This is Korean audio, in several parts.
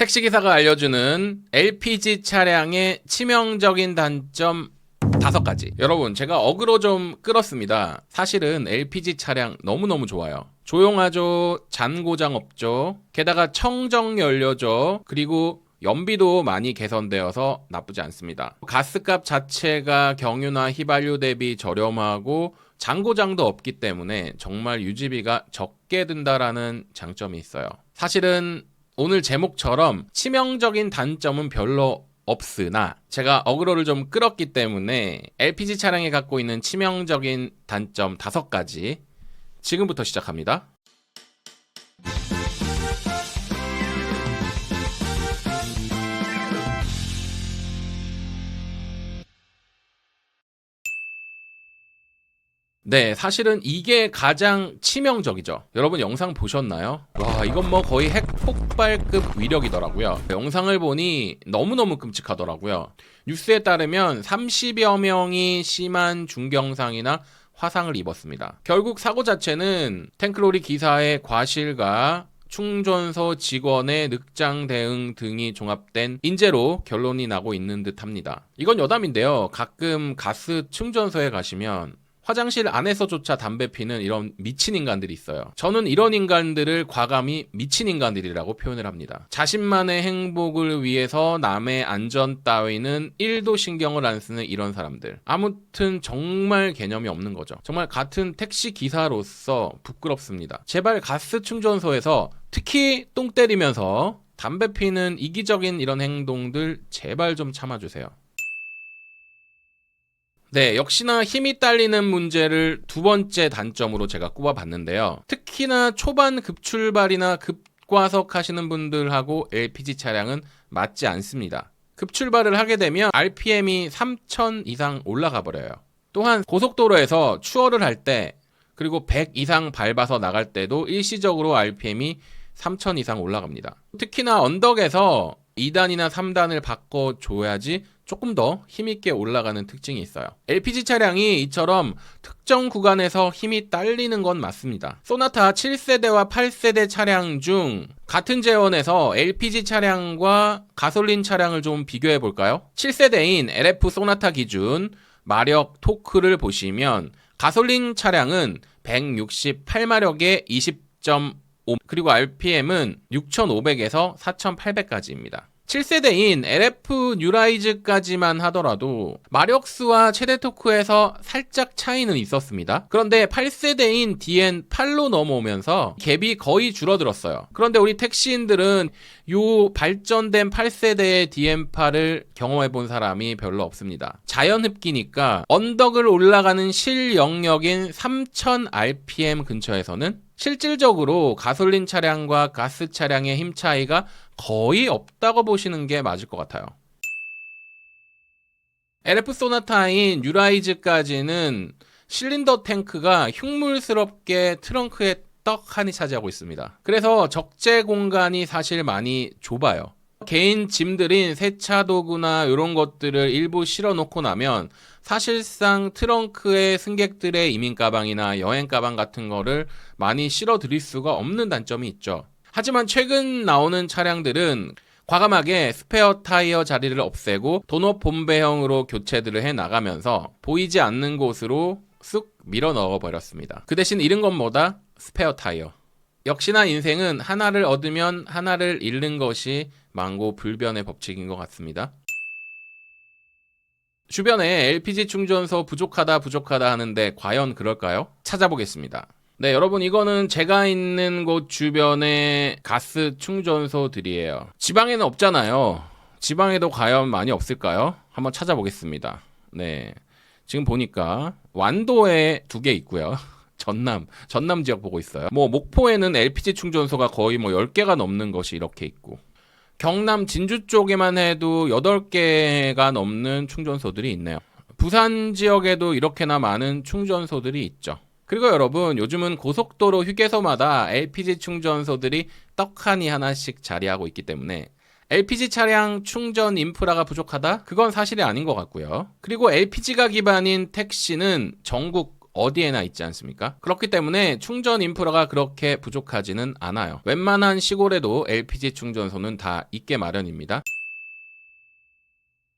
택시기사가 알려주는 LPG 차량의 치명적인 단점 5가지. 여러분, 제가 어그로 좀 끌었습니다. 사실은 LPG 차량 너무너무 좋아요. 조용하죠, 잔고장 없죠, 게다가 청정연료죠, 그리고 연비도 많이 개선되어서 나쁘지 않습니다. 가스값 자체가 경유나 휘발유 대비 저렴하고 잔고장도 없기 때문에 정말 유지비가 적게 든다라는 장점이 있어요. 사실은 오늘 제목처럼 치명적인 단점은 별로 없으나 제가 어그로를 좀 끌었기 때문에 LPG 차량이 갖고 있는 치명적인 단점 5가지 지금부터 시작합니다. 네, 사실은 이게 가장 치명적이죠. 여러분 영상 보셨나요? 와, 이건 뭐 거의 핵폭발급 위력이더라고요. 영상을 보니 너무너무 끔찍하더라고요. 뉴스에 따르면 30여 명이 심한 중경상이나 화상을 입었습니다. 결국 사고 자체는 탱크로리 기사의 과실과 충전소 직원의 늑장 대응 등이 종합된 인재로 결론이 나고 있는 듯합니다. 이건 여담인데요. 가끔 가스 충전소에 가시면 화장실 안에서조차 담배 피는 이런 미친 인간들이 있어요. 저는 이런 인간들을 과감히 미친 인간들이라고 표현을 합니다. 자신만의 행복을 위해서 남의 안전 따위는 1도 신경을 안 쓰는 이런 사람들. 아무튼 정말 개념이 없는 거죠. 정말 같은 택시 기사로서 부끄럽습니다. 제발 가스 충전소에서 특히 똥 때리면서 담배 피는 이기적인 이런 행동들 제발 좀 참아주세요. 네, 역시나 힘이 딸리는 문제를 2번째 단점으로 제가 꼽아봤는데요. 특히나 초반 급출발이나 급과속 하시는 분들하고 LPG 차량은 맞지 않습니다. 급출발을 하게 되면 RPM이 3000 이상 올라가 버려요. 또한 고속도로에서 추월을 할 때 그리고 100 이상 밟아서 나갈 때도 일시적으로 RPM이 3000 이상 올라갑니다. 특히나 언덕에서 2단이나 3단을 바꿔줘야지 조금 더 힘있게 올라가는 특징이 있어요. LPG 차량이 이처럼 특정 구간에서 힘이 딸리는 건 맞습니다. 소나타 7세대와 8세대 차량 중 같은 제원에서 LPG 차량과 가솔린 차량을 좀 비교해 볼까요? 7세대인 LF 소나타 기준 마력 토크를 보시면 가솔린 차량은 168마력에 20.5 그리고 RPM은 6500에서 4800까지입니다. 7세대인 LF 뉴라이즈까지만 하더라도 마력수와 최대 토크에서 살짝 차이는 있었습니다. 그런데 8세대인 DN8로 넘어오면서 갭이 거의 줄어들었어요. 그런데 우리 택시인들은 요 발전된 8세대의 DN8을 경험해 본 사람이 별로 없습니다. 자연흡기니까 언덕을 올라가는 실영역인 3000rpm 근처에서는 실질적으로 가솔린 차량과 가스 차량의 힘 차이가 거의 없다고 보시는 게 맞을 것 같아요. LF 소나타인 뉴라이즈까지는 실린더 탱크가 흉물스럽게 트렁크에 떡하니 차지하고 있습니다. 그래서 적재 공간이 사실 많이 좁아요. 개인 짐들인 세차 도구나 이런 것들을 일부 실어 놓고 나면 사실상 트렁크에 승객들의 이민 가방이나 여행 가방 같은 거를 많이 실어 드릴 수가 없는 단점이 있죠. 하지만 최근 나오는 차량들은 과감하게 스페어 타이어 자리를 없애고 도넛 본배형으로 교체들을 해 나가면서 보이지 않는 곳으로 쑥 밀어 넣어 버렸습니다. 그 대신 잃은 건 뭐다? 스페어 타이어. 역시나 인생은 하나를 얻으면 하나를 잃는 것이 만고불변의 법칙인 것 같습니다. 주변에 LPG 충전소 부족하다 하는데 과연 그럴까요? 찾아보겠습니다. 네, 여러분 이거는 제가 있는 곳 주변의 가스 충전소들이에요. 지방에는 없잖아요. 지방에도 과연 많이 없을까요? 한번 찾아보겠습니다. 네, 지금 보니까 완도에 2개 있고요. 전남 지역 보고 있어요. 뭐 목포에는 LPG 충전소가 거의 뭐 10개가 넘는 것이 이렇게 있고, 경남 진주 쪽에만 해도 8개가 넘는 충전소들이 있네요. 부산 지역에도 이렇게나 많은 충전소들이 있죠. 그리고 여러분, 요즘은 고속도로 휴게소마다 LPG 충전소들이 떡하니 하나씩 자리하고 있기 때문에 LPG 차량 충전 인프라가 부족하다? 그건 사실이 아닌 것 같고요. 그리고 LPG가 기반인 택시는 전국 어디에나 있지 않습니까? 그렇기 때문에 충전 인프라가 그렇게 부족하지는 않아요. 웬만한 시골에도 LPG 충전소는 다 있게 마련입니다.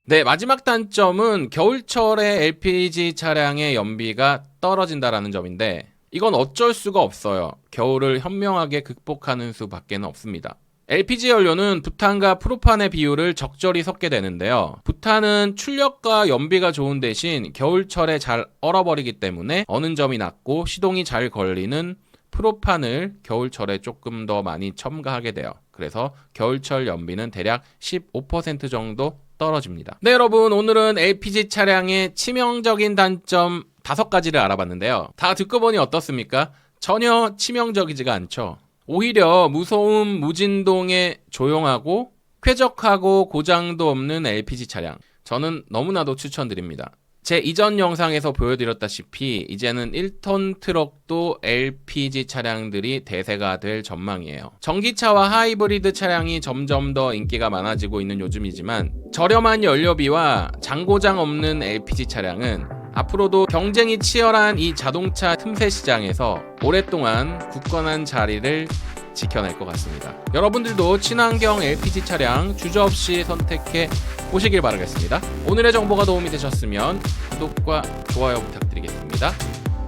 네, 마지막 단점은 겨울철에 LPG 차량의 연비가 떨어진다라는 점인데 이건 어쩔 수가 없어요. 겨울을 현명하게 극복하는 수밖에는 없습니다. LPG 연료는 부탄과 프로판의 비율을 적절히 섞게 되는데요. 부탄은 출력과 연비가 좋은 대신 겨울철에 잘 얼어버리기 때문에 어는 점이 낮고 시동이 잘 걸리는 프로판을 겨울철에 조금 더 많이 첨가하게 돼요. 그래서 겨울철 연비는 대략 15% 정도 떨어집니다. 네, 여러분, 오늘은 LPG 차량의 치명적인 단점 5가지를 알아봤는데요. 다 듣고 보니 어떻습니까? 전혀 치명적이지가 않죠. 오히려 무소음, 무진동에 조용하고 쾌적하고 고장도 없는 LPG 차량, 저는 너무나도 추천드립니다. 제 이전 영상에서 보여드렸다시피 이제는 1톤 트럭도 LPG 차량들이 대세가 될 전망이에요. 전기차와 하이브리드 차량이 점점 더 인기가 많아지고 있는 요즘이지만 저렴한 연료비와 장고장 없는 LPG 차량은 앞으로도 경쟁이 치열한 이 자동차 틈새 시장에서 오랫동안 굳건한 자리를 지켜낼 것 같습니다. 여러분들도 친환경 LPG 차량 주저없이 선택해 보시길 바라겠습니다. 오늘의 정보가 도움이 되셨으면 구독과 좋아요 부탁드리겠습니다.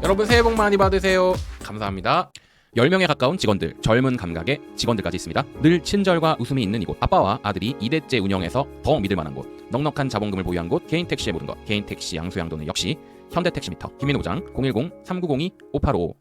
여러분 새해 복 많이 받으세요. 감사합니다. 10명에 가까운 직원들, 젊은 감각의 직원들까지 있습니다. 늘 친절과 웃음이 있는 이곳, 아빠와 아들이 2대째 운영해서 더 믿을 만한 곳, 넉넉한 자본금을 보유한 곳, 개인 택시의 모든 것, 개인 택시 양수양도는 역시 현대택시미터. 김민호 부장 010-3902-5855.